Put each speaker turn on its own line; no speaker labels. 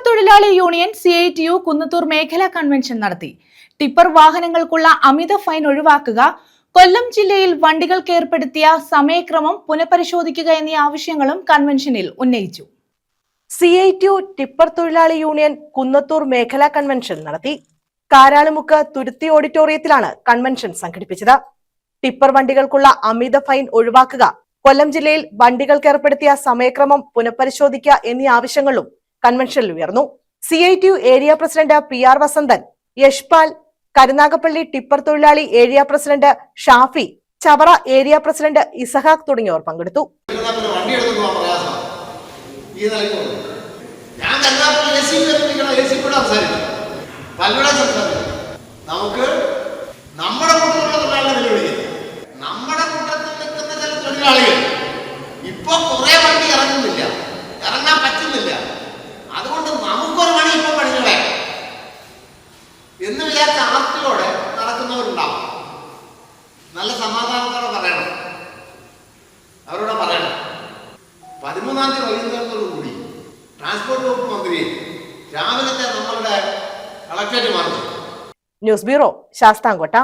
തൊഴിലാളി union CITU Kunnathur മേഖലാ convention നടത്തി. ടിപ്പർ വാഹനങ്ങൾക്കുള്ള അമിത ഫൈൻ ഒഴിവാക്കുക, കൊല്ലം ജില്ലയിൽ വണ്ടികൾക്ക് ഏർപ്പെടുത്തിയ സമയക്രമം പുനഃപരിശോധിക്കുക എന്നീ ആവശ്യങ്ങളും കൺവെൻഷനിൽ ഉന്നയിച്ചു.
CITU ടിപ്പർ തൊഴിലാളി യൂണിയൻ കുന്നത്തൂർ മേഖലാ കൺവെൻഷൻ നടത്തി. കാരാളിമുക്ക് തുരുത്തി ഓഡിറ്റോറിയത്തിലാണ് കൺവെൻഷൻ സംഘടിപ്പിച്ചത്. ടിപ്പർ വണ്ടികൾക്കുള്ള അമിത ഫൈൻ ഒഴിവാക്കുക, കൊല്ലം ജില്ലയിൽ വണ്ടികൾക്ക് ഏർപ്പെടുത്തിയ സമയക്രമം പുനഃപരിശോധിക്കുക എന്നീ ആവശ്യങ്ങളും കൺവെൻഷനിൽ ഉയർന്നു. CITU area president PR Vasanthan, Yashpal, Karunagappally tipper തൊഴിലാളി area president Shafi, Chavara area president Isahaq തുടങ്ങിയവർ പങ്കെടുത്തു.
നമുക്ക് നമ്മുടെ കൂട്ടത്തിൽ നിൽക്കുന്ന ചില തൊഴിലാളികൾ ഇപ്പൊ കുറെ വണ്ടി ഇറങ്ങുന്നില്ല, ഇറങ്ങാൻ പറ്റുന്നില്ല. അതുകൊണ്ട് നമുക്കൊരു പണി ഇപ്പൊ പണികളെ എന്ന് വിചാരിച്ച ആർത്തിയോടെ നടക്കുന്നവരുണ്ടാവും. നല്ല സമാധാനത്തോടെ പറയണം, അവരോട് പറയണം. 13-ാം തീയതി വൈകുന്നേരത്തോടുകൂടി ട്രാൻസ്പോർട്ട് വകുപ്പ് മന്ത്രി രാവിലത്തെ നമ്മളുടെ collectorate march.
News bureau, Sasthamkotta.